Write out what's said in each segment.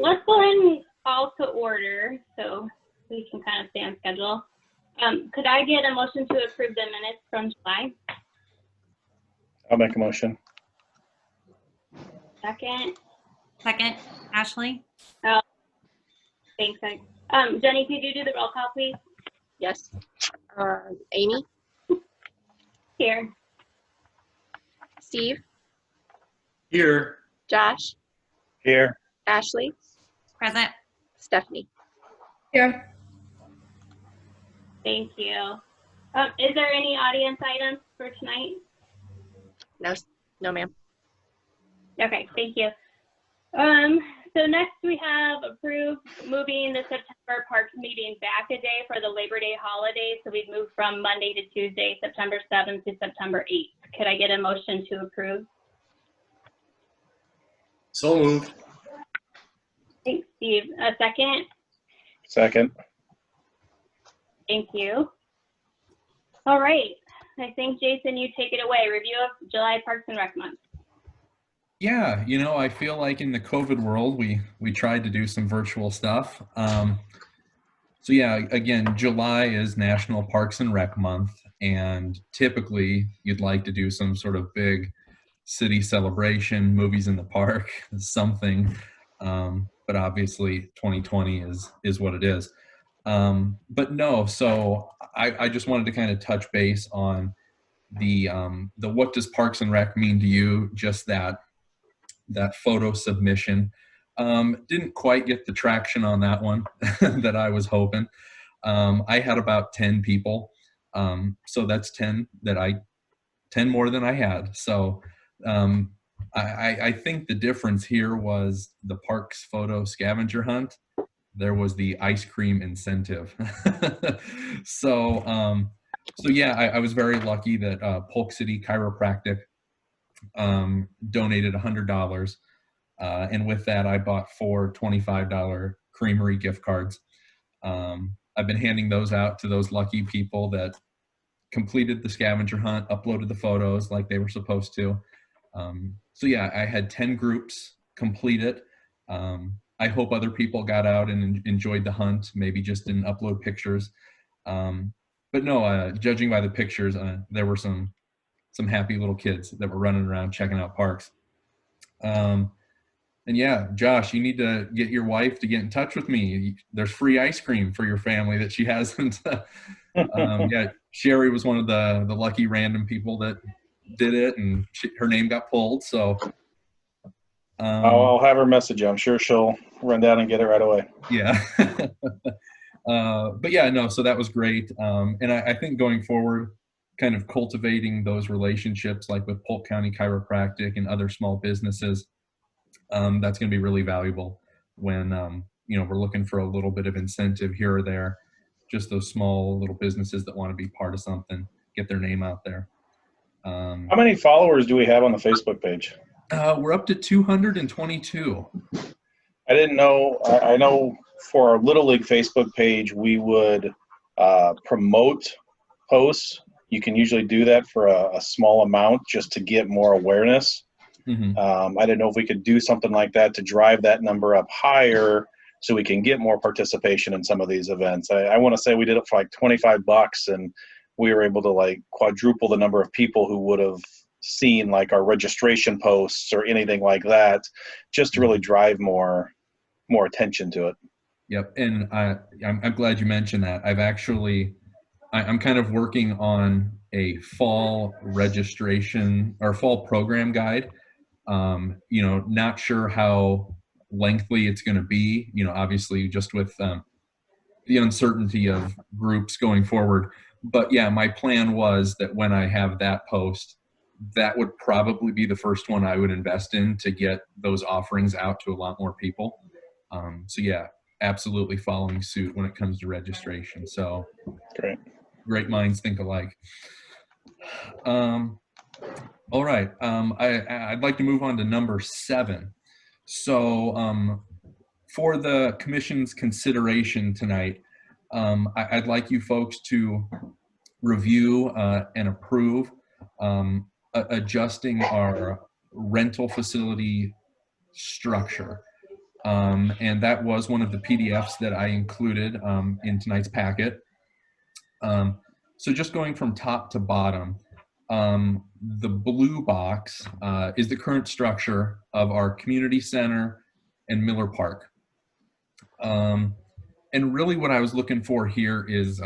let's go ahead and call to order so we can kind of stay on schedule. Could I get a motion to approve the minutes from July? I'll make a motion. Second. Second, Ashley. Thanks. Jenny, could you do the roll call, please? Yes. Amy, Here. Steve, Here. Josh, Here. Ashley, Present. Stephanie. Here. Thank you. Is there any audience items for tonight? No, ma'am. Okay, thank you. So next we have approved moving the September Parks meeting back a day for the Labor Day holiday. So we've moved from Monday to Tuesday, September 7th to September 8th. Could I get a motion to approve? So moved. Thanks, Steve. A second? Second. Thank you. All right. I think, Jason, you take it away. Review of July Parks and Rec month. Yeah, you know, I feel like in the COVID world, we tried to do some virtual stuff. So yeah, again, July is National Parks and Rec Month, and typically you'd like to do some sort of big city celebration, movies in the park, something. But obviously 2020 is what it is. But no, so I just wanted to kind of touch base on the what does Parks and Rec mean to you? Just that photo submission. Didn't quite get the traction on that one that I was hoping. I had about 10 people. So that's 10 more than I had. So I think the difference here was the park's photo scavenger hunt. There was the ice cream incentive. So yeah, I was very lucky that Polk City Chiropractic donated $100. And with that, I bought 4 $25 Creamery gift cards. I've been handing those out to those lucky people that completed the scavenger hunt, uploaded the photos like they were supposed to. So yeah, I had 10 groups complete it. I hope other people got out and enjoyed the hunt, maybe just didn't upload pictures. But no, judging by the pictures, there were some happy little kids that were running around checking out parks. And yeah, Josh, you need to get your wife to get in touch with me. There's free ice cream for your family that she hasn't. Yeah, Sherry was one of the lucky random people that did it, and her name got pulled. So I'll have her message you. I'm sure she'll run down and get it right away. Yeah. But yeah, no, so that was great. And I think going forward, kind of cultivating those relationships like with Polk County Chiropractic and other small businesses, that's going to be really valuable when, you know, we're looking for a little bit of incentive here or there, just those small little businesses that want to be part of something, get their name out there. How many followers do we have on the Facebook page? We're up to 222. I didn't know. I know for our Little League Facebook page, we would promote posts. You can usually do that for a small amount just to get more awareness. Mm-hmm. I didn't know if we could do something like that to drive that number up higher so we can get more participation in some of these events. I want to say we did it for like $25 and we were able to like quadruple the number of people who would have seen like our registration posts or anything like that, just to really drive more attention to it. Yep. And I'm glad you mentioned that. I'm kind of working on a fall registration or fall program guide. You know, not sure how lengthy it's going to be, you know, obviously just with the uncertainty of groups going forward. But yeah, my plan was that when I have that post, that would probably be the first one I would invest in to get those offerings out to a lot more people. So yeah, absolutely following suit when it comes to registration. So great minds think alike. All right, I'd like to move on to number 7. So for the commission's consideration tonight, I'd like you folks to review and approve adjusting our rental facility structure. And that was one of the PDFs that I included in tonight's packet. So just going from top to bottom, the blue box is the current structure of our community center and Miller Park. And really what I was looking for here is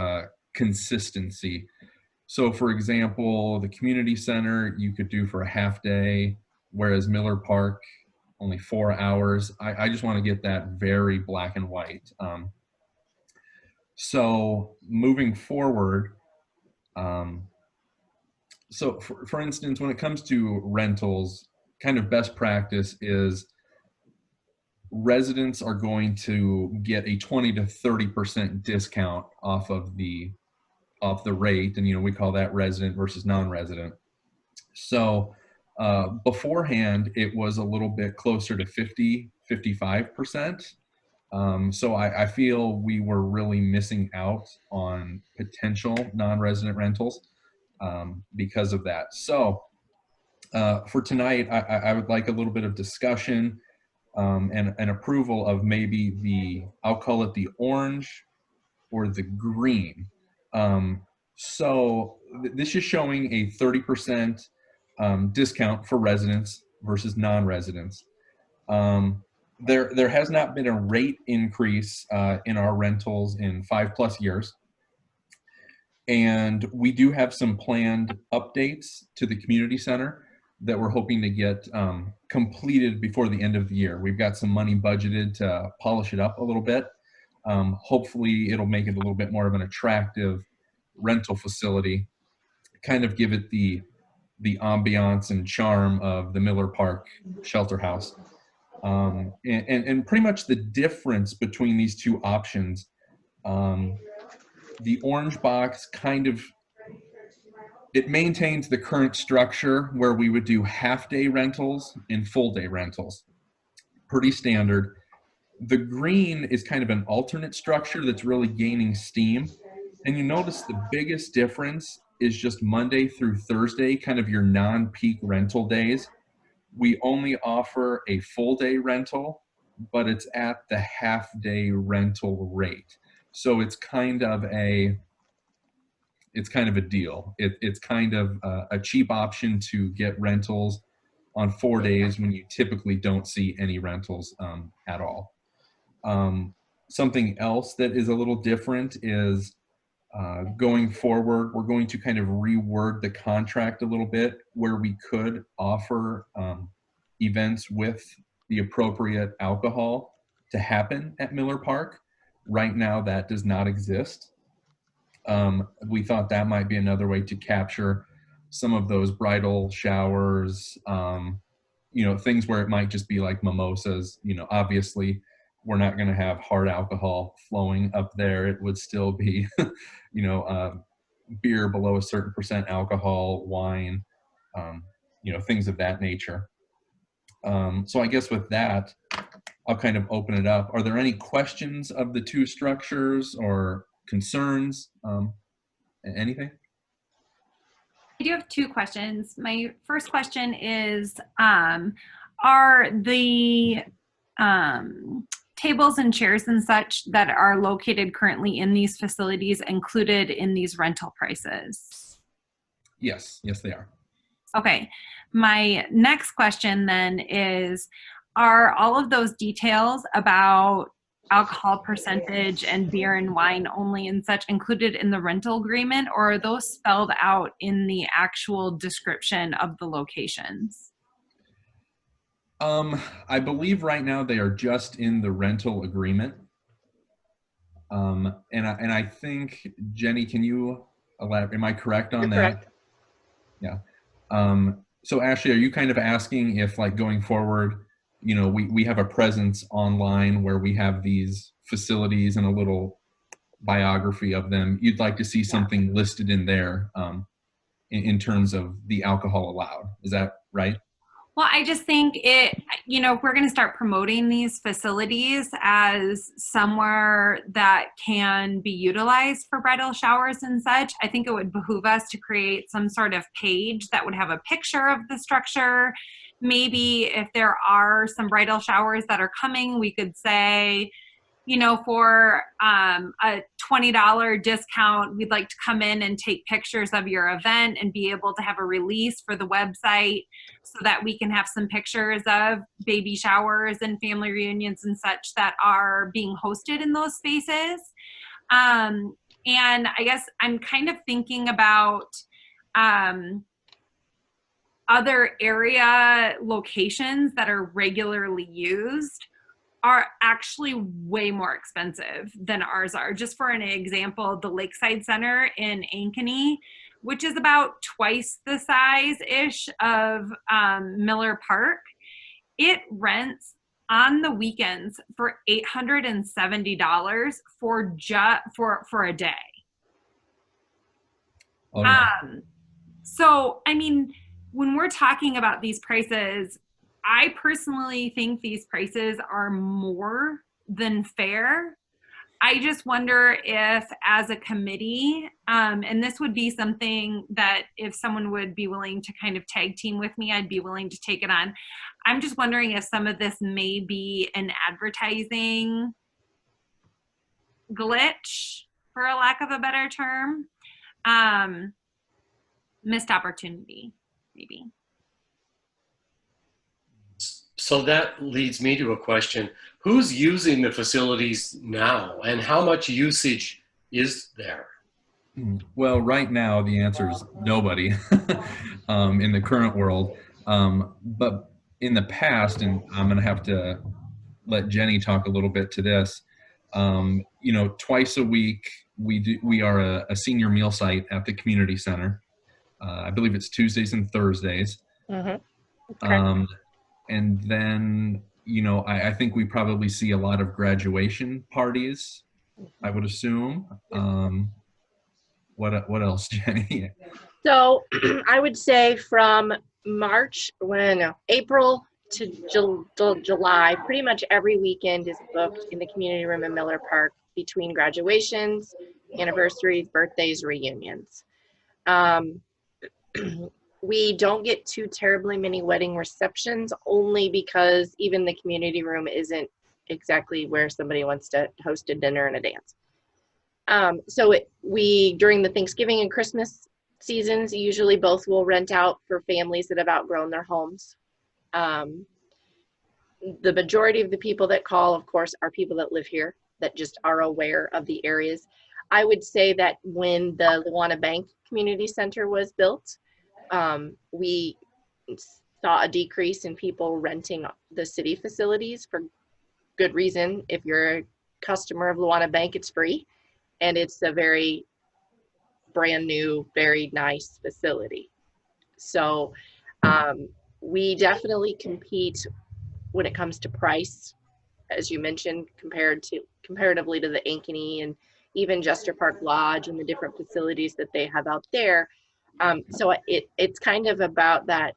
consistency. So for example, the community center you could do for a half day, whereas Miller Park, only 4 hours. I just want to get that very black and white. So moving forward, so for instance, when it comes to rentals, kind of best practice is residents are going to get a 20 to 30% discount off the rate, and we call that resident versus non-resident. So beforehand, it was a little bit closer to 55%. So I feel we were really missing out on potential non-resident rentals because of that. So for tonight, I would like a little bit of discussion and an approval of maybe I'll call it the orange or the green. So this is showing a 30% discount for residents versus non-residents. There has not been a rate increase in our rentals in 5+ years. And we do have some planned updates to the community center that we're hoping to get completed before the end of the year. We've got some money budgeted to polish it up a little bit. Hopefully it'll make it a little bit more of an attractive rental facility, kind of give it the ambiance and charm of the Miller Park shelter house. And pretty much the difference between these two options, the orange box it maintains the current structure where we would do half-day rentals and full-day rentals. Pretty standard. The green is kind of an alternate structure that's really gaining steam. And you notice the biggest difference is just Monday through Thursday, kind of your non-peak rental days. We only offer a full-day rental, but it's at the half-day rental rate. So it's kind of a deal. It's kind of a cheap option to get rentals on 4 days when you typically don't see any rentals at all. Something else that is a little different is going forward, we're going to kind of reword the contract a little bit where we could offer events with the appropriate alcohol to happen at Miller Park. Right now, that does not exist. We thought that might be another way to capture some of those bridal showers, things where it might just be like mimosas. Obviously, we're not going to have hard alcohol flowing up there. It would still be, beer below a certain percent alcohol, wine, things of that nature. So I guess with that, I'll kind of open it up. Are there any questions of the two structures or concerns? Anything? I do have 2 questions. My first question is, are the tables and chairs and such that are located currently in these facilities included in these rental prices? Yes, they are. Okay. My next question then is, are all of those details about alcohol percentage and beer and wine only and such included in the rental agreement, or are those spelled out in the actual description of the locations? I believe right now they are just in the rental agreement. And I think, Jenny, can you elaborate? Am I correct on You're that? correct. Yeah. So Ashley, are you kind of asking if, like, going forward, we have a presence online where we have these facilities and a little biography of them? You'd like to see something listed in there in terms of the alcohol allowed. Is that right? Well, I just think if we're going to start promoting these facilities as somewhere that can be utilized for bridal showers and such, I think it would behoove us to create some sort of page that would have a picture of the structure, maybe if there are some bridal showers that are coming, we could say, you know, for a $20 discount, we'd like to come in and take pictures of your event and be able to have a release for the website so that we can have some pictures of baby showers and family reunions and such that are being hosted in those spaces. And I guess I'm kind of thinking about other area locations that are regularly used are actually way more expensive than ours are. Just for an example, the Lakeside Center in Ankeny, which is about twice the size-ish of Miller Park, it rents on the weekends for $870 for a day. Oh, yeah. So, I mean, when we're talking about these prices, I personally think these prices are more than fair. I just wonder if, as a committee, and this would be something that if someone would be willing to kind of tag team with me, I'd be willing to take it on. I'm just wondering if some of this may be an advertising glitch, for a lack of a better term. Missed opportunity, maybe. So that leads me to a question. Who's using the facilities now, and how much usage is there? Well, right now the answer is nobody in the current world. But in the past, and I'm going to have to let Jenny talk a little bit to this. You know, twice a week we are a senior meal site at the community center. I believe it's Tuesdays and Thursdays. Mm-hmm. Okay. And then, you know, I think we probably see a lot of graduation parties, I would assume. What else, Jenny? So I would say from April to July, pretty much every weekend is booked in the community room in Miller Park between graduations, anniversaries, birthdays, reunions. We don't get too terribly many wedding receptions, only because even the community room isn't exactly where somebody wants to host a dinner and a dance. During the Thanksgiving and Christmas seasons, usually both will rent out for families that have outgrown their homes. The majority of the people that call, of course, are people that live here that just are aware of the areas. I would say that when the Luana Bank Community Center was built, we saw a decrease in people renting the city facilities for good reason. If you're a customer of Luana Bank, it's free, and it's a very brand new, very nice facility. So we definitely compete when it comes to price, as you mentioned, comparatively to the Ankeny and even Jester Park Lodge and the different facilities that they have out there. So it's kind of about that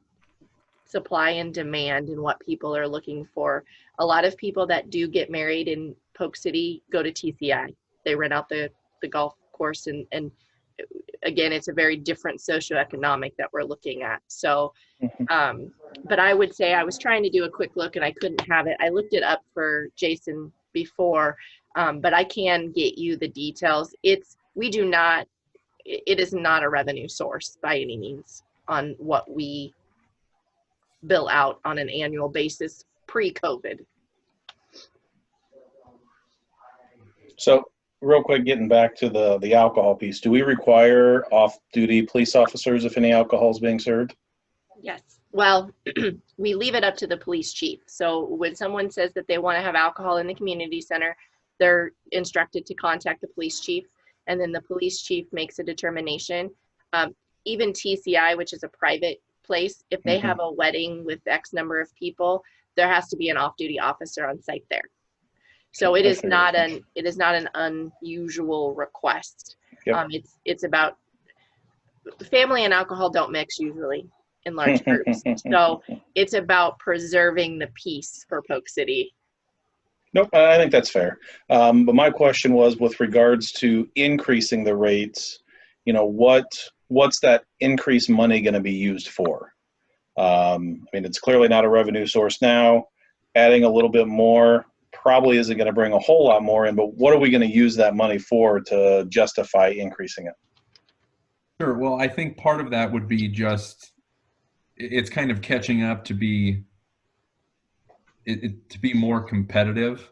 supply and demand and what people are looking for. A lot of people that do get married in Polk City go to TCI. They rent out the golf course, and again, it's a very different socioeconomic that we're looking at. So, but I would say, I was trying to do a quick look and I couldn't have it. I looked it up for Jason before, but I can get you the details. It is not a revenue source by any means on what we bill out on an annual basis pre-COVID. So real quick, getting back to the alcohol piece, do we require off-duty police officers if any alcohol is being served? Yes. Well, we leave it up to the police chief. So when someone says that they want to have alcohol in the community center, they're instructed to contact the police chief, and then the police chief makes a determination. Even TCI, which is a private place, if they have a wedding with X number of people, there has to be an off-duty officer on site there. So it is not an unusual request. Yep. It's about family and alcohol don't mix usually in large groups. So it's about preserving the peace for Polk City. Nope, I think that's fair. But my question was with regards to increasing the rates, you know, what's that increased money going to be used for? I mean, it's clearly not a revenue source now. Adding a little bit more probably isn't going to bring a whole lot more in, but what are we going to use that money for to justify increasing it? Sure. Well, I think part of that would be just, it's kind of catching up to be to be more competitive.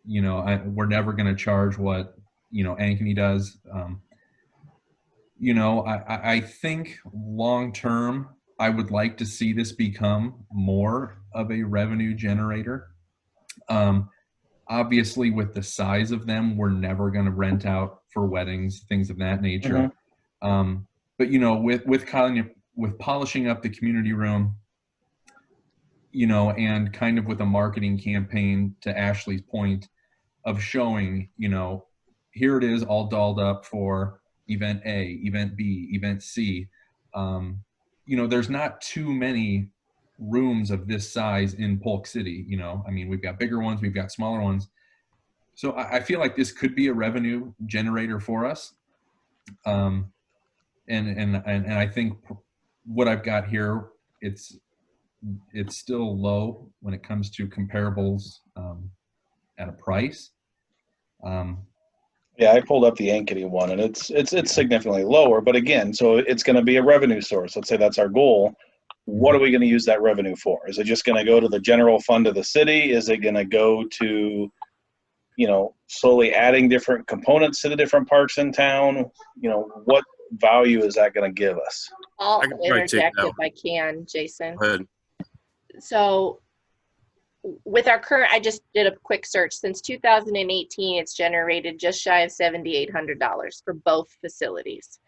You know, we're never going to charge what, you know, Ankeny does. You know, I think long term, I would like to see this become more of a revenue generator. Obviously, with the size of them, we're never going to rent out for weddings, things of that nature. But you know, with polishing up the community room, you know, and kind of with a marketing campaign, to Ashley's point, of showing, you know, here it is all dolled up for event A, event B, event C. You know, there's not too many rooms of this size in Polk City. You know, I mean, we've got bigger ones, we've got smaller ones. So I feel like this could be a revenue generator for us. And I think what I've got here, it's still low when it comes to comparables at a price. Yeah, I pulled up the Ankeny one, and it's significantly lower. But again, so it's going to be a revenue source. Let's say that's our goal. What are we going to use that revenue for? Is it just going to go to the general fund of the city? Is it going to go to, you know, slowly adding different components to the different parks in town? You know, what value is that going to give us? I'll I can probably take interject that if I can, Jason. Go ahead. So with our current, I just did a quick search. Since 2018, it's generated just shy of $7,800 for both facilities.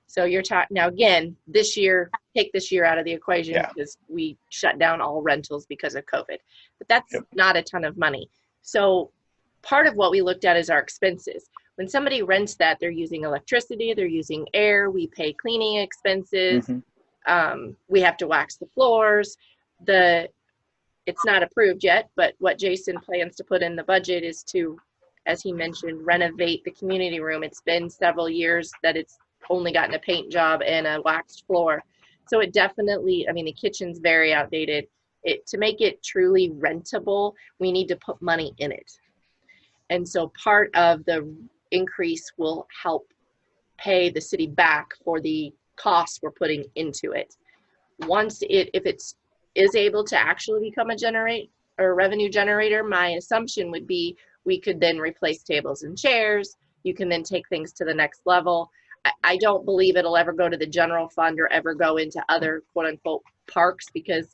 So you're talking, now again, this year, take this year out of the equation because we shut down all rentals because of COVID. But that's not a ton of money. So part of what we looked at is our expenses. When somebody rents that, they're using electricity, they're using air, we pay cleaning expenses, we have to wax the floors. It's not approved yet, but what Jason plans to put in the budget is to, as he mentioned, renovate the community room. It's been several years that it's only gotten a paint job and a waxed floor. So it definitely, I mean, the kitchen's very outdated. To make it truly rentable, we need to put money in it. And so part of the increase will help pay the city back for the costs we're putting into it. Once if it's is able to actually become a revenue generator, my assumption would be we could then replace tables and chairs. You can then take things to the next level. I don't believe it'll ever go to the general fund or ever go into other quote unquote parks, because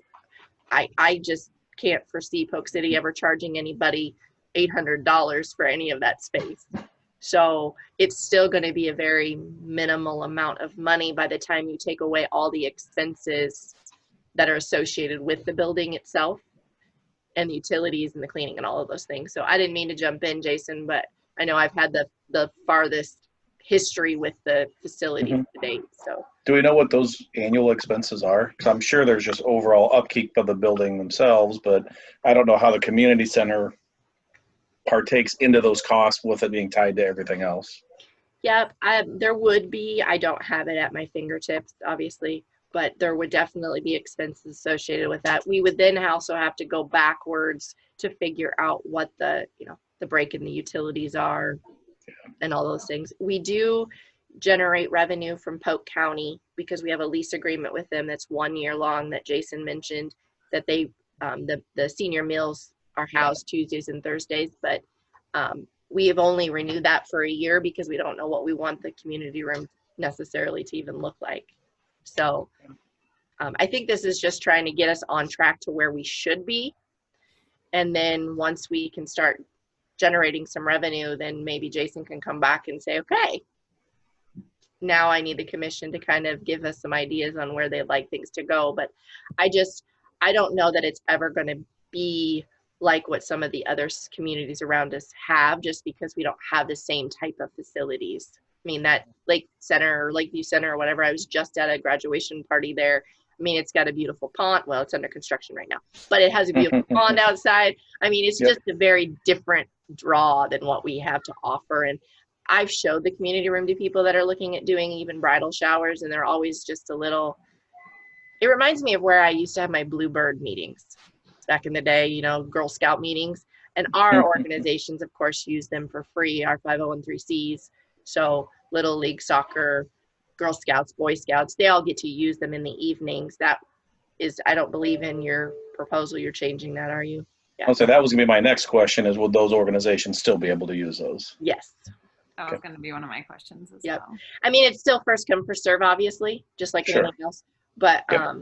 I just can't foresee Polk City ever charging anybody $800 for any of that space. So it's still going to be a very minimal amount of money by the time you take away all the expenses that are associated with the building itself and the utilities and the cleaning and all of those things. So I didn't mean to jump in, Jason, but I know I've had the farthest history with the facility to date. So do we know what those annual expenses are? Because I'm sure there's just overall upkeep of the building themselves, but I don't know how the community center partakes into those costs with it being tied to everything else. Yep, there would be. I don't have it at my fingertips, obviously, but there would definitely be expenses associated with that. We would then also have to go backwards to figure out what the break in the utilities are and all those things. We do generate revenue from Polk County because we have a lease agreement with them that's 1 year long that Jason mentioned, that they the senior meals are housed Tuesdays and Thursdays, but we have only renewed that for a year because we don't know what we want the community room necessarily to even look like. So I think this is just trying to get us on track to where we should be. And then once we can start generating some revenue, then maybe Jason can come back and say, okay, now I need the commission to kind of give us some ideas on where they'd like things to go. But I don't know that it's ever going to be like what some of the other communities around us have, just because we don't have the same type of facilities. I mean, that Lake Center or Lakeview Center or whatever, I was just at a graduation party there. I mean, it's got a beautiful pond. Well, it's under construction right now, but it has a beautiful pond outside. I mean, it's just a very different draw than what we have to offer. And I've showed the community room to people that are looking at doing even bridal showers, and they're always just a little, It reminds me of where I used to have my Bluebird meetings back in the day, you know, Girl Scout meetings. And our organizations, of course, use them for free, our 501(c)(3)s. So Little League Soccer, Girl Scouts, Boy Scouts, they all get to use them in the evenings. That is, I don't believe in your proposal, you're changing that, are you? Yeah. I'll say that was gonna be my next question is, would those organizations still be able to use those? Yes. That was going to be one of my questions as Yep. well. I mean, it's still first come, first serve, obviously, just like Sure. anything else. But Yep.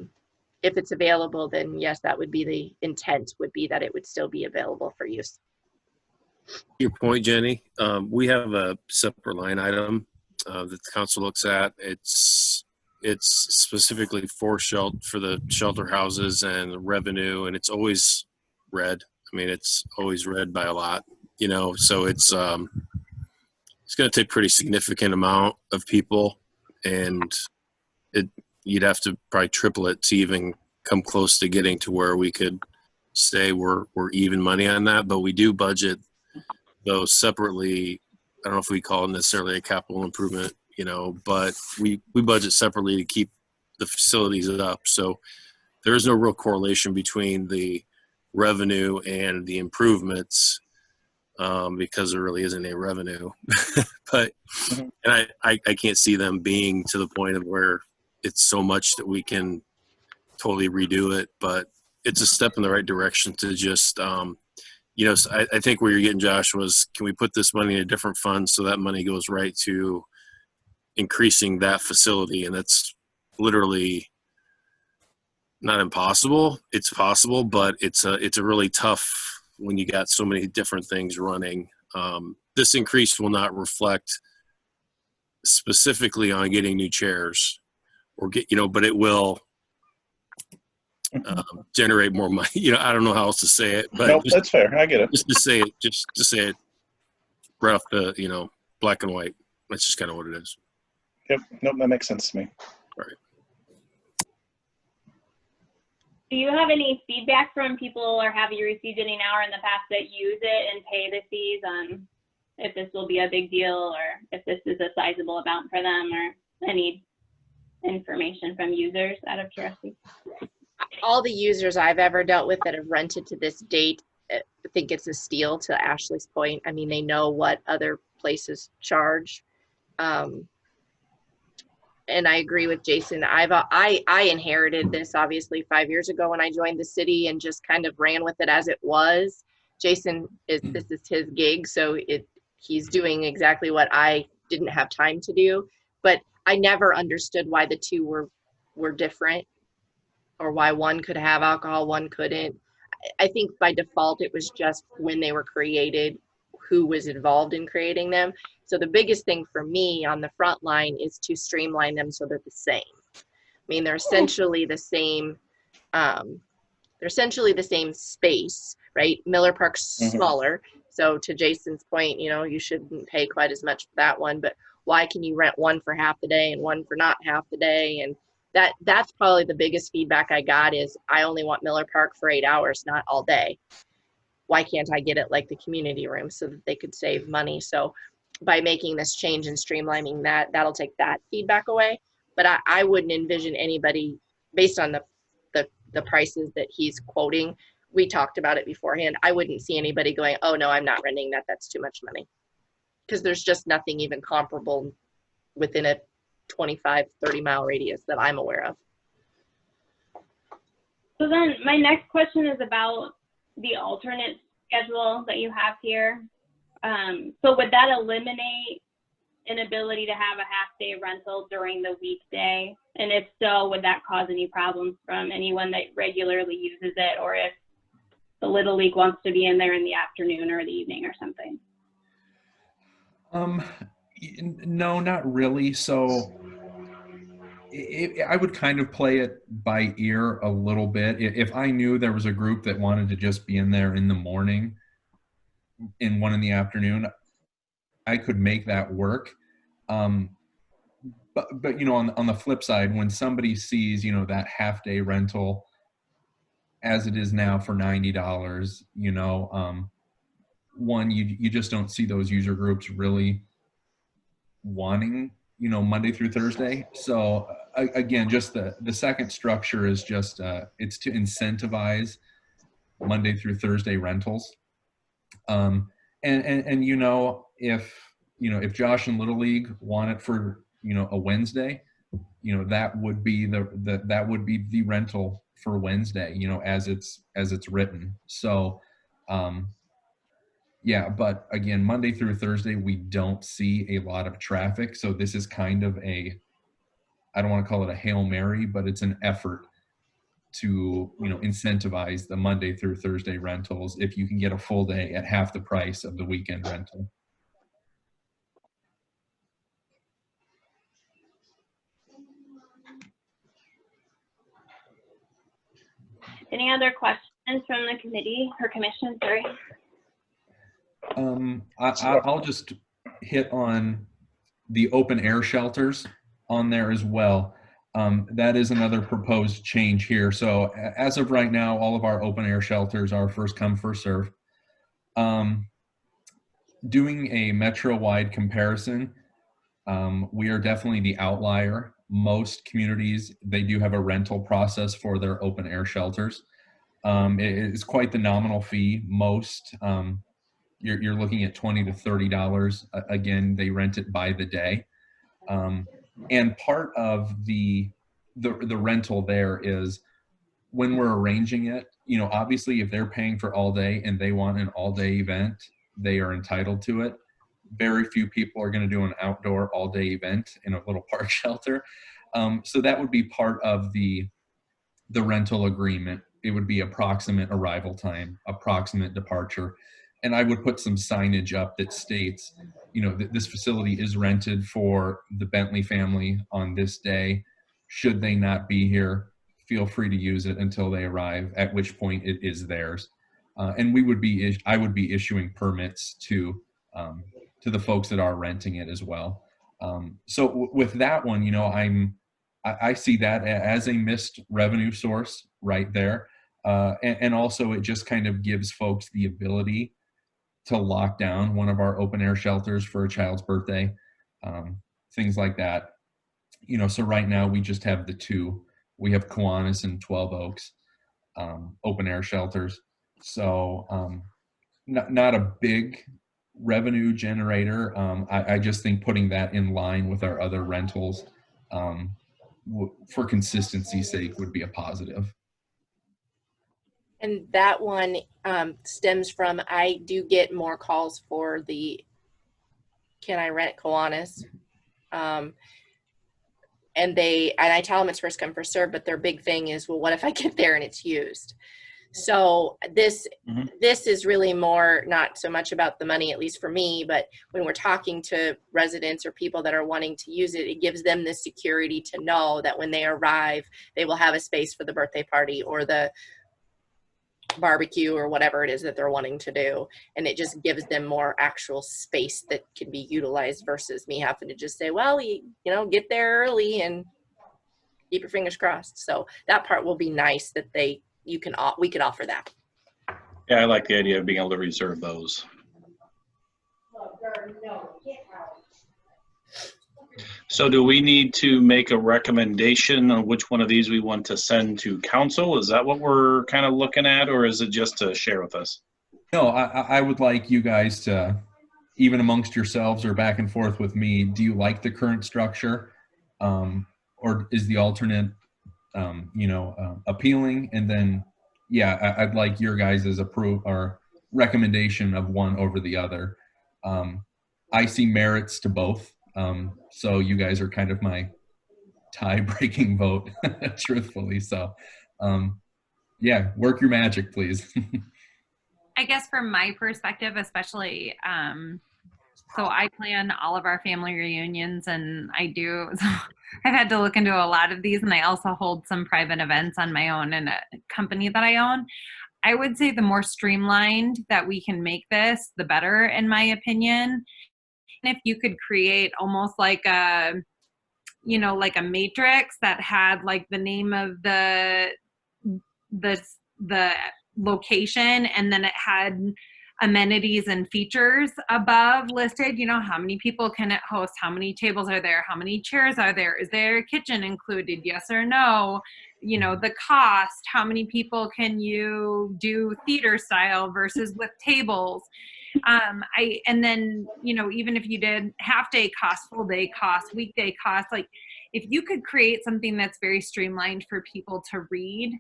if it's available, then yes, that would be the intent, would be that it would still be available for use. Your point, Jenny. We have a separate line item that the council looks at. It's specifically for the shelter houses and the revenue, and it's always red. I mean, it's always red by a lot, you know. So it's going to take pretty significant amount of people, and you'd have to probably triple it to even come close to getting to where we could say we're even money on that. But we do budget those separately. I don't know if we call it necessarily a capital improvement, you know, but we budget separately to keep the facilities up. So there is no real correlation between the revenue and the improvements because there really isn't any revenue. But and I can't see them being to the point of where it's so much that we can totally redo it. But it's a step in the right direction to just you know, I think where you're getting, Josh, was can we put this money in a different fund so that money goes right to increasing that facility? And that's literally not impossible. It's possible, but it's a really tough when you got so many different things running. This increase will not reflect specifically on getting new chairs or but it will generate more money. You know, I don't know how else to say it, but Nope, that's fair. I get it. just to say it right off the, you know, black and white. That's just kind of what it is. Yep. Nope, that makes sense to me. Do you have any feedback from people, or have you received any now or in the past that use it and pay the fees on if this will be a big deal or if this is a sizable amount for them, or any information from users out of curiosity? All the users I've ever dealt with that have rented to this date think it's a steal, to Ashley's point. I mean, they know what other places charge. And I agree with Jason. I inherited this obviously 5 years ago when I joined the city and just kind of ran with it as it was. Jason this is his gig, so he's doing exactly what I didn't have time to do. But I never understood why the two were different, or why one could have alcohol, one couldn't. I think by default it was just when they were created, who was involved in creating them. So the biggest thing for me on the front line is to streamline them so they're the same. I mean, they're essentially the same. They're essentially the same space, right? Miller Park's smaller. So to Jason's point, you know, you shouldn't pay quite as much for that one, but why can you rent one for half the day and one for not half the day? And that's probably the biggest feedback I got is I only want Miller Park for 8 hours, not all day. Why can't I get it like the community room so that they could save money? So by making this change and streamlining that'll take that feedback away. But I wouldn't envision anybody, based on the prices that he's quoting, we talked about it beforehand, I wouldn't see anybody going, oh no, I'm not renting that, that's too much money. Because there's just nothing even comparable within a 25, 30 mile radius that I'm aware of. So then my next question is about the alternate schedule that you have here. So would that eliminate an ability to have a half-day rental during the weekday? And if so, would that cause any problems from anyone that regularly uses it, or if the Little League wants to be in there in the afternoon or the evening or something? No, not really. So I would kind of play it by ear a little bit. If I knew there was a group that wanted to just be in there in the morning and one in the afternoon, I could make that work. But you know, on the flip side, when somebody sees, you know, that half day rental as it is now for $90, you know, one, you just don't see those user groups really wanting, you know, Monday through Thursday. So again, just the second structure is just it's to incentivize Monday through Thursday rentals. And if Josh and Little League want it for a Wednesday, that would be that would be the rental for Wednesday, as it's written. So yeah, but again, Monday through Thursday we don't see a lot of traffic, so this is kind of I don't want to call it a Hail Mary, but it's an effort to incentivize the Monday through Thursday rentals if you can get a full day at half the price of the weekend rental. Any other questions from the committee or commission? Sorry. I'll just hit on the open air shelters on there as well. That is another proposed change here. So as of right now, all of our open air shelters are first come, first serve. Doing a metro-wide comparison, we are definitely the outlier. Most communities, they do have a rental process for their open air shelters. It is quite the nominal fee. Most, you're looking at $20 to $30. Again, they rent it by the day. And part of the rental there is when we're arranging it, obviously if they're paying for all day and they want an all day event, they are entitled to it. Very few people are going to do an outdoor all day event in a little park shelter. So that would be part of the rental agreement. It would be approximate arrival time, approximate departure. And I would put some signage up that states, this facility is rented for the Bentley family on this day. Should they not be here, feel free to use it until they arrive, at which point it is theirs. And I would be issuing permits to the folks that are renting it as well. So with that one, I see that as a missed revenue source right there. And also it just kind of gives folks the ability to lock down one of our open air shelters for a child's birthday, things like that. So right now we just have the two. We have Kiwanis and 12 Oaks open air shelters. So not a big revenue generator. I just think putting that in line with our other rentals for consistency's sake would be a positive. And that one stems from, I do get more calls for the, can I rent Kiwanis? And I tell them it's first come, first serve, but their big thing is, well, what if I get there and it's used? So this is really more, not so much about the money, at least for me, but when we're talking to residents or people that are wanting to use it, it gives them the security to know that when they arrive, they will have a space for the birthday party or the barbecue or whatever it is that they're wanting to do. And it just gives them more actual space that can be utilized versus me having to just say, well, get there early and keep your fingers crossed. So that part will be nice that we can offer that. Yeah, I like the idea of being able to reserve those. So do we need to make a recommendation on which one of these we want to send to council? Is that what we're kind of looking at, or is it just to share with us? No, I would like you guys to, even amongst yourselves or back and forth with me, do you like the current structure? Or is the alternate, appealing? And then, yeah, I'd like your guys' approve or recommendation of one over the other. I see merits to both. So you guys are kind of my tie-breaking vote, truthfully. So, yeah, work your magic, please. I guess from my perspective, especially, so I plan all of our family reunions, and I've had to look into a lot of these, and I also hold some private events on my own in a company that I own. I would say the more streamlined that we can make this, the better, in my opinion. And if you could create almost like a matrix that had like the name of the location, and then it had amenities and features above listed. You know, how many people can it host? How many tables are there? How many chairs are there? Is there a kitchen included? Yes or no? You know, the cost, how many people can you do theater style versus with tables? And then, you know, even if you did half day cost, full day cost, weekday cost, like if you could create something that's very streamlined for people to read,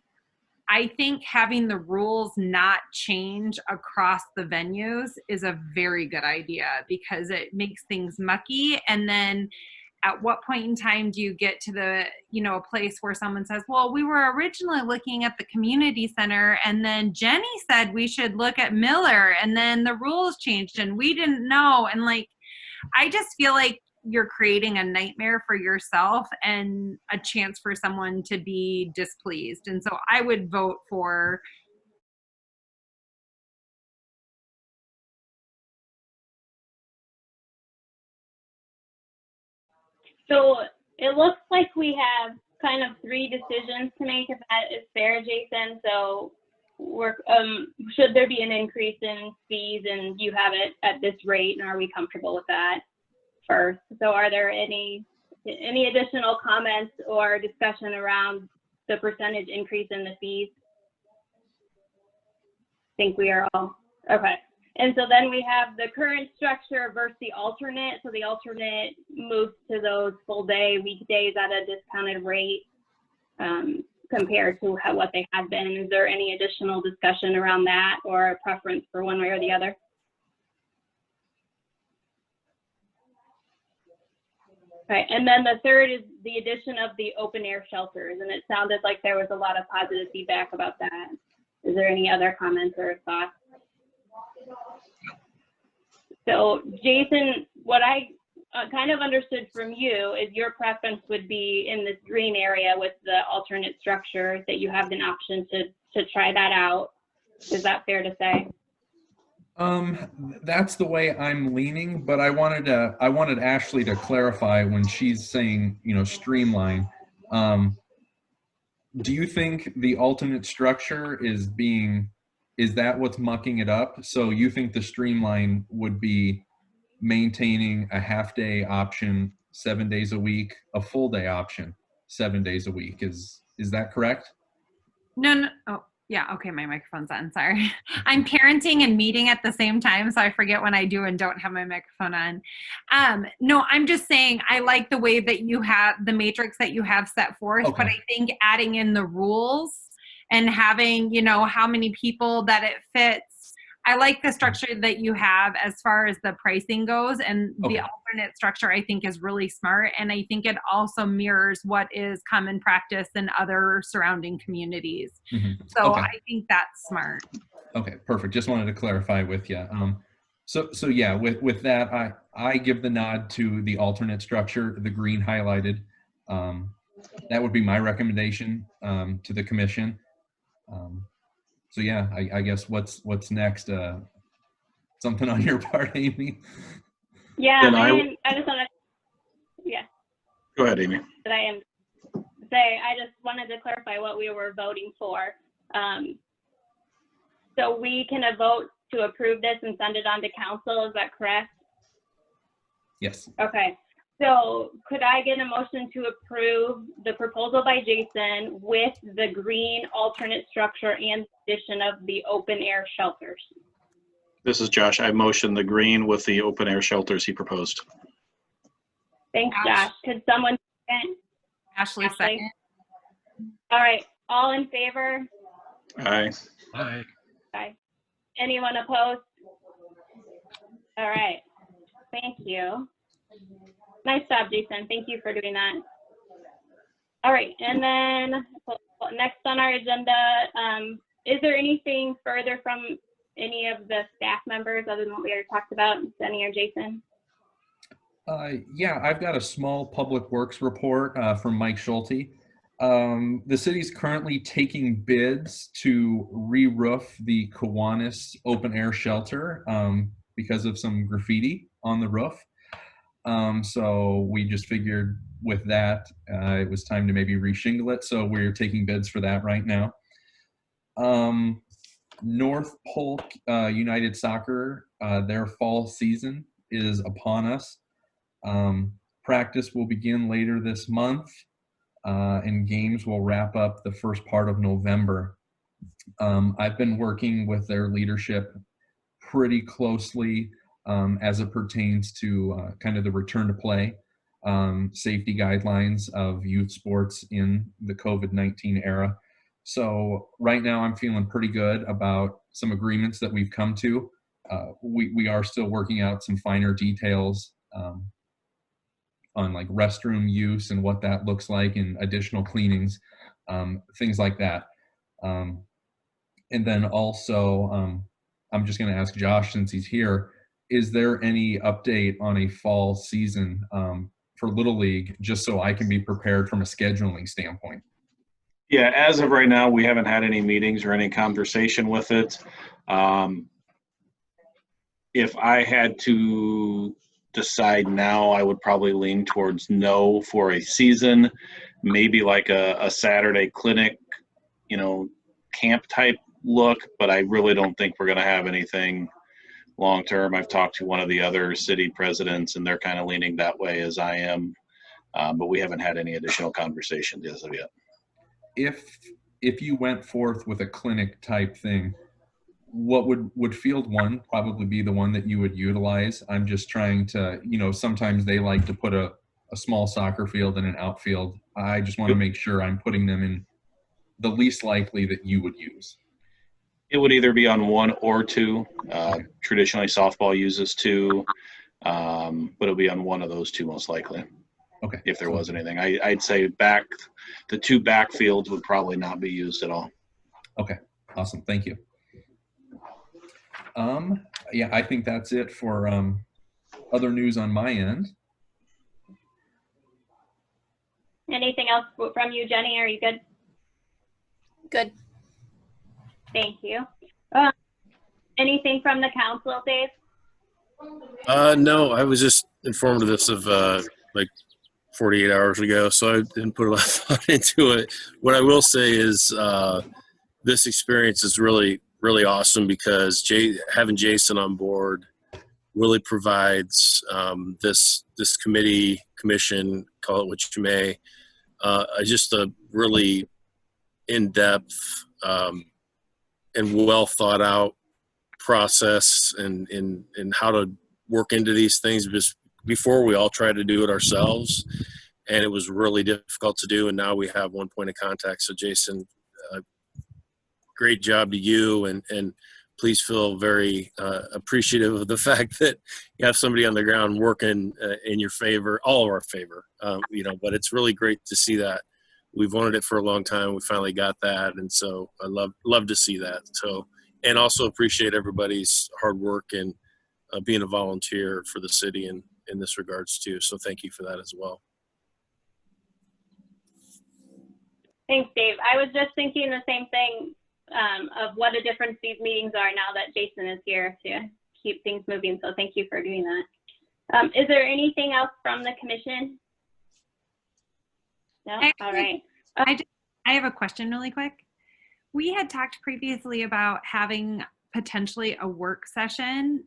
I think having the rules not change across the venues is a very good idea, because it makes things mucky. And then at what point in time do you get to the, you know, a place where someone says, well, we were originally looking at the community center, and then Jenny said we should look at Miller, and then the rules changed and we didn't know. And like, I just feel like you're creating a nightmare for yourself and a chance for someone to be displeased. And so I would vote for. So it looks like we have kind of 3 decisions to make, if that is fair, Jason. So we're, should there be an increase in fees, and you have it at this rate, and are we comfortable with that first? So are there any additional comments or discussion around the percentage increase in the fees? I think we are all, okay. And so then we have the current structure versus the alternate. So the alternate moves to those full day weekdays at a discounted rate compared to what they have been. Is there any additional discussion around that, or a preference for one way or the other? Okay, and then the third is the addition of the open air shelters, and it sounded like there was a lot of positive feedback about that. Is there any other comments or thoughts? So Jason, what I kind of understood from you is your preference would be in this green area with the alternate structure, that you have an option to try that out. Is that fair to say? That's the way I'm leaning, but I wanted Ashley to clarify when she's saying, you know, streamline. Do you think the alternate structure is that what's mucking it up? So you think the streamline would be maintaining a half day option 7 days a week, a full day option 7 days a week? Is that correct? No. Oh, yeah. Okay. My microphone's on. Sorry. I'm parenting and meeting at the same time, so I forget when I do and don't have my microphone on. No, I'm just saying I like the way that you have the matrix that you have set forth, Okay. but I think adding in the rules and having, you know, how many people that it fits. I like the structure that you have as far as the pricing goes, and Okay. the alternate structure I think is really smart. And I think it also mirrors what is common practice in other surrounding communities. Mm-hmm. So Okay. I think that's smart. Okay, perfect. Just wanted to clarify with you. So yeah, with that, I give the nod to the alternate structure, the green highlighted. That would be my recommendation to the commission. So yeah, I guess what's next? Something on your part, Amy? Yeah, Then I just want to, yeah. Go ahead, Amy. That I am say, I just wanted to clarify what we were voting for. So we can vote to approve this and send it on to council, is that correct? Yes. Okay, so could I get a motion to approve the proposal by Jason with the green alternate structure and addition of the open air shelters? This is Josh. I motion the green with the open air shelters he proposed. Thanks, Josh. Could someone second? Ashley, Ashley? second. All right, all in favor? Aye. Aye. Aye. Anyone opposed? All right, thank you. Nice job, Jason. Thank you for doing that. All right, and then next on our agenda, is there anything further from any of the staff members other than what we already talked about, Jenny or Jason? Yeah, I've got a small public works report from Mike Schulte. The city's currently taking bids to re-roof the Kiwanis open air shelter because of some graffiti on the roof. So we just figured with that, it was time to maybe reshingle it. So we're taking bids for that right now. North Polk United Soccer, their fall season is upon us. Practice will begin later this month, and games will wrap up the first part of November. I've been working with their leadership pretty closely as it pertains to kind of the return to play, safety guidelines of youth sports in the COVID-19 era. So right now I'm feeling pretty good about some agreements that we've come to. We are still working out some finer details on like restroom use and what that looks like and additional cleanings, things like that. And then also, I'm just going to ask Josh, since he's here, is there any update on a fall season for Little League, just so I can be prepared from a scheduling standpoint? Yeah, as of right now, we haven't had any meetings or any conversation with it. If I had to decide now, I would probably lean towards no for a season, maybe like a Saturday clinic, camp type look, but I really don't think we're going to have anything long term. I've talked to one of the other city presidents, and they're kind of leaning that way as I am, but we haven't had any additional conversations as of yet. If you went forth with a clinic type thing, what would field one probably be the one that you would utilize? I'm just trying to, sometimes they like to put a small soccer field in an outfield. I just want to make sure I'm putting them in the least likely that you would use. It would either be on one or two. Traditionally, softball uses two, but it'll be on one of those two most likely. Okay. If there was anything, I'd say the two backfields would probably not be used at all. Okay. Awesome. Thank you. Yeah, I think that's it for other news on my end. Anything else from you, Jenny? Are you good? Good. Thank you. Anything from the council, Dave? No, I was just informed of this like 48 hours ago, so I didn't put a lot of thought into it. What I will say is this experience is really, really awesome because having Jason on board really provides this commission, call it what you may, just a really in-depth and well thought out process and how to work into these things, because before we all tried to do it ourselves and it was really difficult to do, and now we have one point of contact. So Jason, great job to you, and please feel very appreciative of the fact that you have somebody on the ground working in your favor, all of our favor, but it's really great to see that. We've wanted it for a long time. We finally got that. And so I love to see that. So, and also appreciate everybody's hard work and being a volunteer for the city in this regards too. So thank you for that as well. Thanks, Dave. I was just thinking the same thing of what a difference these meetings are now that Jason is here to keep things moving. So thank you for doing that. Is there anything else from the commission? No? All right. I have a question really quick. We had talked previously about having potentially a work session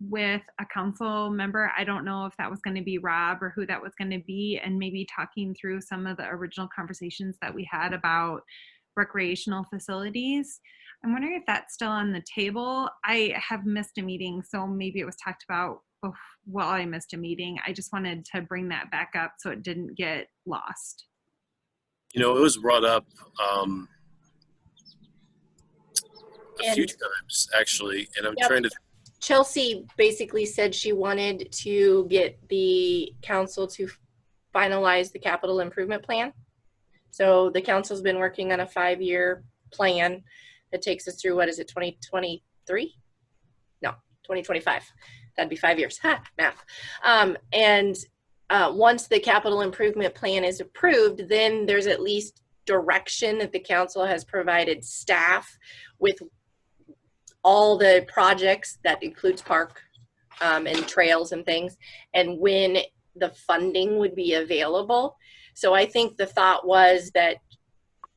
with a council member. I don't know if that was going to be Rob or who that was going to be, and maybe talking through some of the original conversations that we had about recreational facilities. I'm wondering if that's still on the table. I have missed a meeting, so maybe it was talked about while I missed a meeting. I just wanted to bring that back up so it didn't get lost. It was brought up a few times actually, and I'm trying to. Chelsea basically said she wanted to get the council to finalize the capital improvement plan. So the council's been working on a 5-year plan that takes us through, 2023? No, 2025. That'd be 5 years. Ha, math. Once the capital improvement plan is approved, then there's at least direction that the council has provided staff with all the projects that includes park and trails and things, and when the funding would be available. So I think the thought was that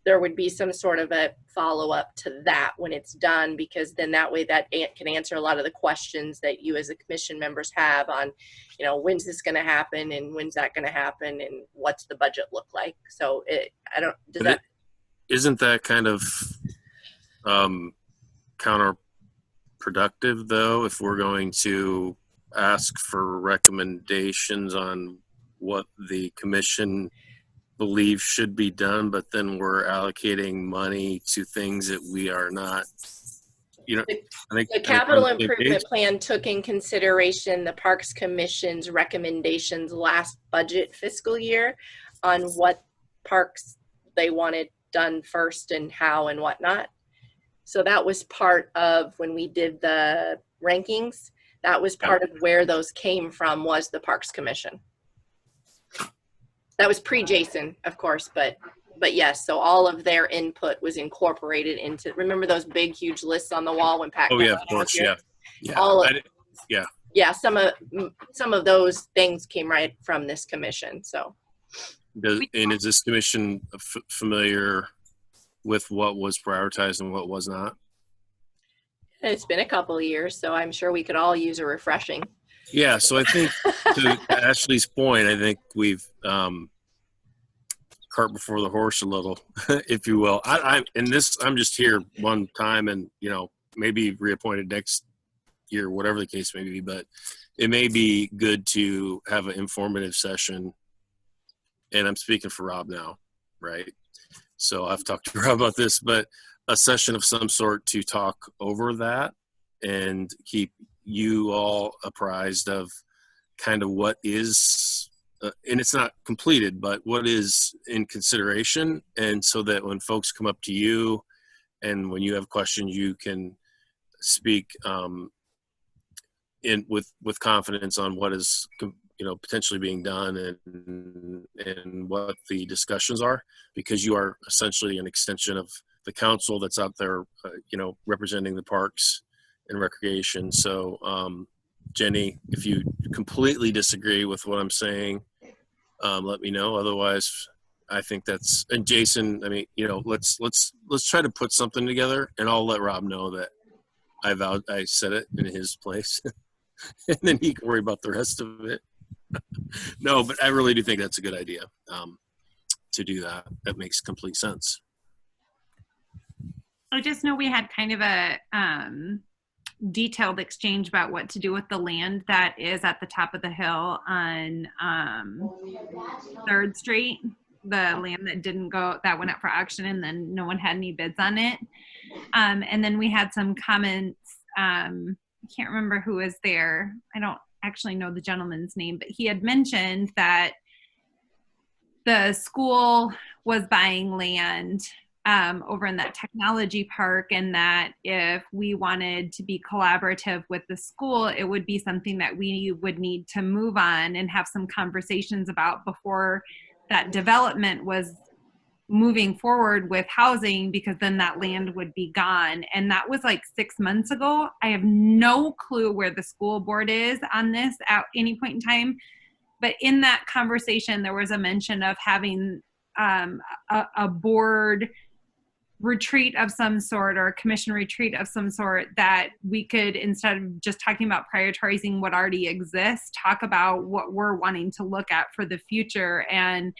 there would be some sort of a follow-up to that when it's done, because then that way that can answer a lot of the questions that you as a commission members have on, you know, when's this going to happen and when's that going to happen and what's the budget look like. So isn't that kind of counterproductive though, if we're going to ask for recommendations on what the commission believe should be done, but then we're allocating money to things that we are not, you know, the capital improvement plan took in consideration the Parks Commission's recommendations last budget fiscal year on what parks they wanted done first and how and whatnot. So that was part of when we did the rankings, that was part of where those came from, was the Parks Commission. That was pre-Jason, of course, but yes, so all of their input was incorporated into, remember those big, huge lists on the wall when Pat? Oh yeah, of course, yeah. All of, yeah, some of those things came right from this commission, so. And is this commission familiar with what was prioritized and what was not? It's been a couple of years, so I'm sure we could all use a refreshing. Yeah, so I think to Ashley's point, I think we've cart before the horse a little, if you will. I'm just here one time, and you know, maybe reappointed next year, whatever the case may be. But it may be good to have an informative session. And I'm speaking for Rob now, right? So I've talked to Rob about this, but a session of some sort to talk over that and keep you all apprised of kind of what is, and it's not completed, but what is in consideration. And so that when folks come up to you and when you have questions, you can speak with confidence on what is, you know, potentially being done and what the discussions are, because you are essentially an extension of the council that's out there, you know, representing the parks and recreation. So, Jenny, if you completely disagree with what I'm saying, let me know. Otherwise, I think that's, and Jason, I mean, you know, let's try to put something together, and I'll let Rob know that I said it in his place, and then he can worry about the rest of it. No, but I really do think that's a good idea, to do that. That makes complete sense. I just know we had kind of a detailed exchange about what to do with the land that is at the top of the hill on 3rd Street, the land that went up for auction, and then no one had any bids on it. And then we had some comments. I can't remember who was there. I don't actually know the gentleman's name, but he had mentioned that the school was buying land over in that technology park, and that if we wanted to be collaborative with the school, it would be something that we would need to move on and have some conversations about before that development was moving forward with housing, because then that land would be gone. And that was like 6 months ago. I have no clue where the school board is on this at any point in time. But in that conversation, there was a mention of having a board retreat of some sort, or a commission retreat of some sort, that we could, instead of just talking about prioritizing what already exists, talk about what we're wanting to look at for the future, and,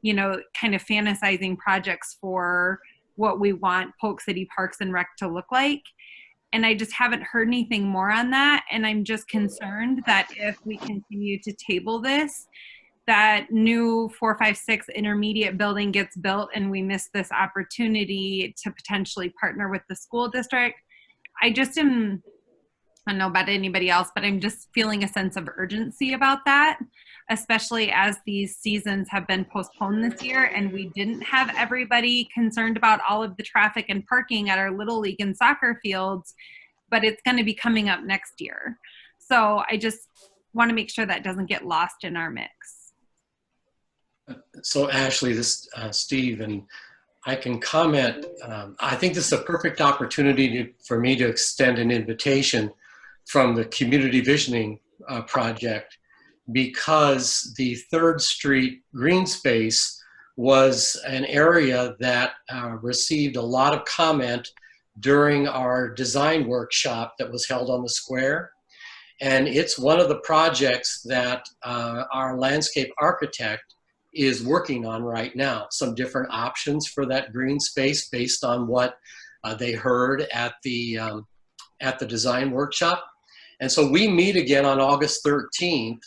you know, kind of fantasizing projects for what we want Polk City Parks and Rec to look like. And I just haven't heard anything more on that. And I'm just concerned that if we continue to table this, that new 456 intermediate building gets built and we miss this opportunity to potentially partner with the school district. I don't know about anybody else, but I'm just feeling a sense of urgency about that, especially as these seasons have been postponed this year, and we didn't have everybody concerned about all of the traffic and parking at our Little League and soccer fields, but it's going to be coming up next year. So I just want to make sure that doesn't get lost in our mix. So Ashley, this Steve, and I can comment. I think this is a perfect opportunity for me to extend an invitation from the Community Visioning Project, because the 3rd Street green space was an area that received a lot of comment during our design workshop that was held on the square. And it's one of the projects that our landscape architect is working on right now. Some different options for that green space based on what they heard at the design workshop. And so we meet again on August 13th,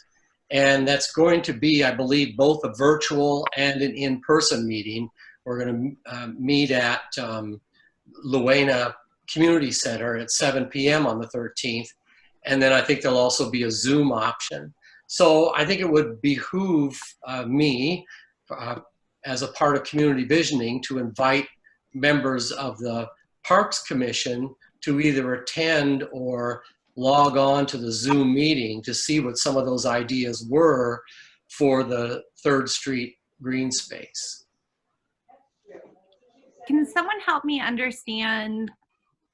and that's going to be, I believe, both a virtual and an in-person meeting. We're going to meet at Luena Community Center at 7 p.m. on the 13th. And then I think there'll also be a Zoom option. So I think it would behoove me as a part of community visioning to invite members of the Parks Commission to either attend or log on to the Zoom meeting to see what some of those ideas were for the 3rd Street green space. Can someone help me understand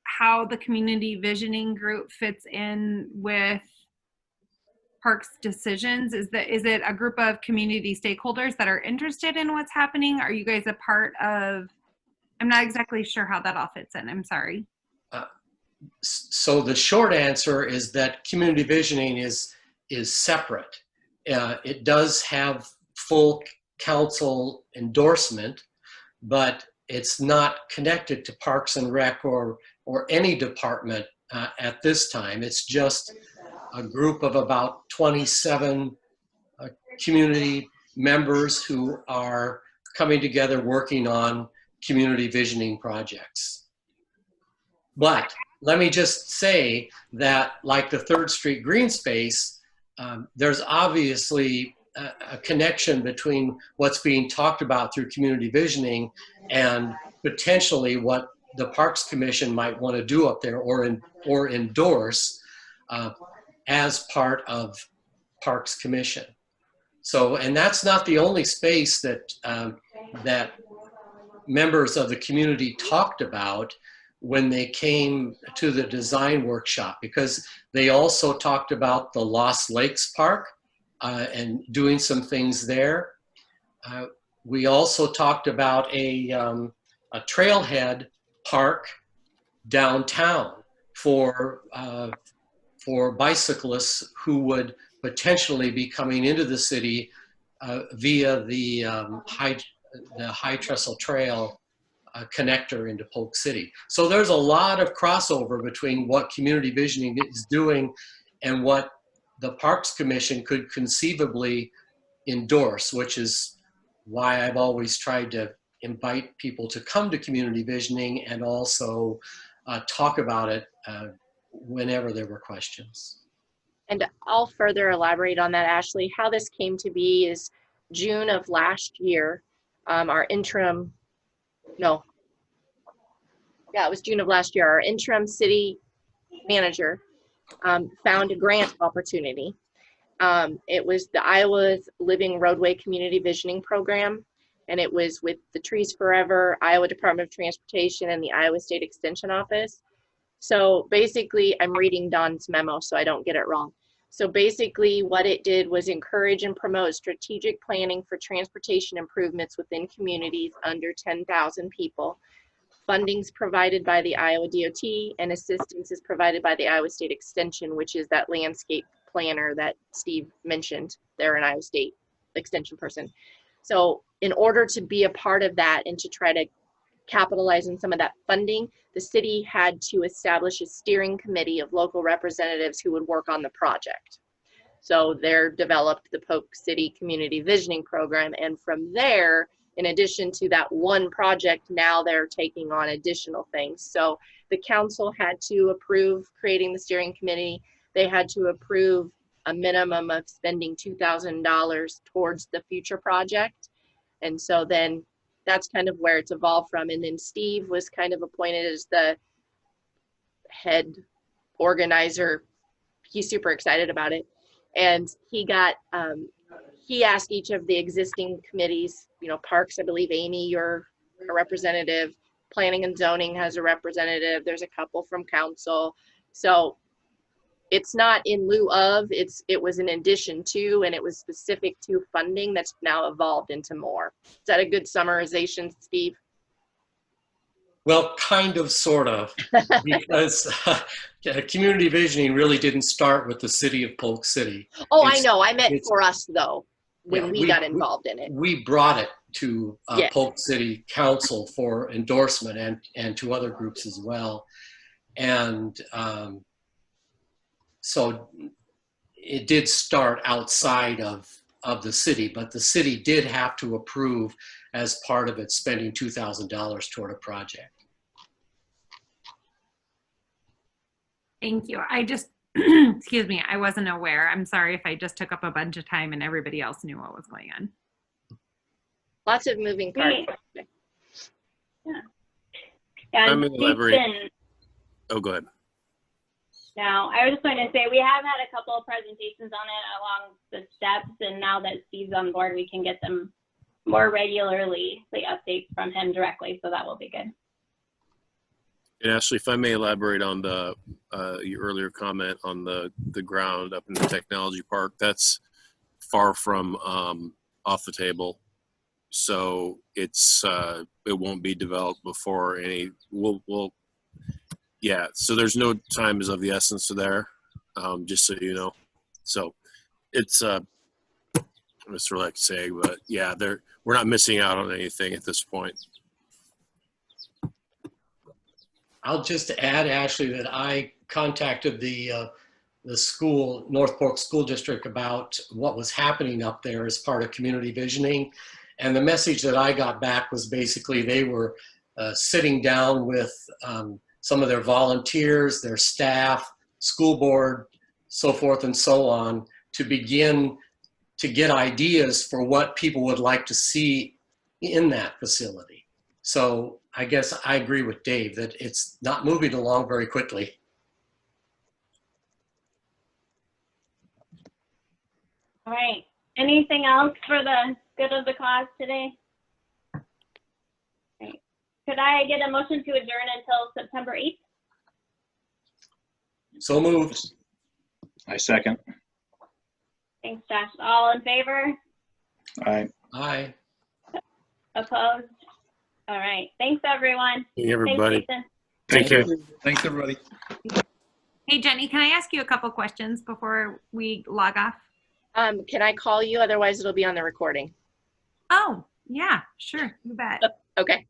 how the community visioning group fits in with Parks decisions? Is it a group of community stakeholders that are interested in what's happening? Are you guys a part of, I'm not exactly sure how that all fits in. I'm sorry. So the short answer is that community visioning is separate. It does have full council endorsement, but it's not connected to Parks and Rec or any department at this time. It's just a group of about 27 community members who are coming together working on community visioning projects. But let me just say that, like the 3rd Street green space, there's obviously a connection between what's being talked about through community visioning and potentially what the Parks Commission might want to do up there or endorse as part of Parks Commission. So, and that's not the only space that that members of the community talked about when they came to the design workshop, because they also talked about the Lost Lakes Park and doing some things there. We also talked about a trailhead park downtown for bicyclists who would potentially be coming into the city via the High Trestle Trail connector into Polk City. So there's a lot of crossover between what community visioning is doing and what the Parks Commission could conceivably endorse, which is why I've always tried to invite people to come to community visioning and also talk about it whenever there were questions. And I'll further elaborate on that, Ashley. How this came to be is June of last year, our interim city manager found a grant opportunity. It was the Iowa's Living Roadway Community Visioning Program, and it was with the Trees Forever, Iowa Department of Transportation, and the Iowa State Extension Office. So basically, I'm reading Don's memo so I don't get it wrong. So basically what it did was encourage and promote strategic planning for transportation improvements within communities under 10,000 people. Funding's provided by the Iowa DOT, and assistance is provided by the Iowa State Extension, which is that landscape planner that Steve mentioned. They're an Iowa State Extension person. So in order to be a part of that and to try to capitalize on some of that funding, the city had to establish a steering committee of local representatives who would work on the project. So they're developed the Polk City Community Visioning Program, and from there, in addition to that one project, now they're taking on additional things. So the council had to approve creating the steering committee. They had to approve a minimum of spending $2,000 towards the future project. And so then that's kind of where it's evolved from. And then Steve was kind of appointed as the head organizer. He's super excited about it. And he got, he asked each of the existing committees, you know, Parks, I believe, Amy, you're a representative. Planning and Zoning has a representative. There's a couple from council. So it's not in lieu of, it was in addition to, and it was specific to funding that's now evolved into more. Is that a good summarization, Steve? Well, kind of, sort of, because community visioning really didn't start with the city of Polk City. Oh, I know. I meant for us, though, when Yeah, we got involved in it. We brought it to Yes. Polk City Council for endorsement and to other groups as well. And so it did start outside of the city, but the city did have to approve as part of it spending $2,000 toward a project. Thank you. I just, excuse me, I wasn't aware. I'm sorry if I just took up a bunch of time and everybody else knew what was going on. Lots of moving parts. Yeah. Yeah, I'm and gonna elaborate. Jason, Oh, go ahead. now, I was just going to say, we have had a couple of presentations on it along the steps, and now that Steve's on board, we can get them more regularly, the updates from him directly, so that will be good. And Ashley, if I may elaborate on the your earlier comment on the ground up in the technology park, that's far from off the table. So it's it won't be developed before any. Yeah. So there's no time is of the essence there, just so you know. So it's Mr. Like say, but yeah, we're not missing out on anything at this point. I'll just add, Ashley, that I contacted the school, North Polk School District, about what was happening up there as part of community visioning. And the message that I got back was basically they were sitting down with some of their volunteers, their staff, school board, so forth and so on, to begin to get ideas for what people would like to see in that facility. So I guess I agree with Dave that it's not moving along very quickly. All right. Anything else for the good of the cause today? Right. Could I get a motion to adjourn until September 8th? So moved. I second. Thanks, Josh. All in favor? Aye. Aye. Opposed? All right. Thanks, everyone. Hey, everybody. Thanks, Jason. Thank you. Thanks, everybody. Hey, Jenny, can I ask you a couple questions before we log off? Can I call you? Otherwise, it'll be on the recording. Oh, yeah, sure. You bet. Okay.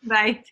Bye.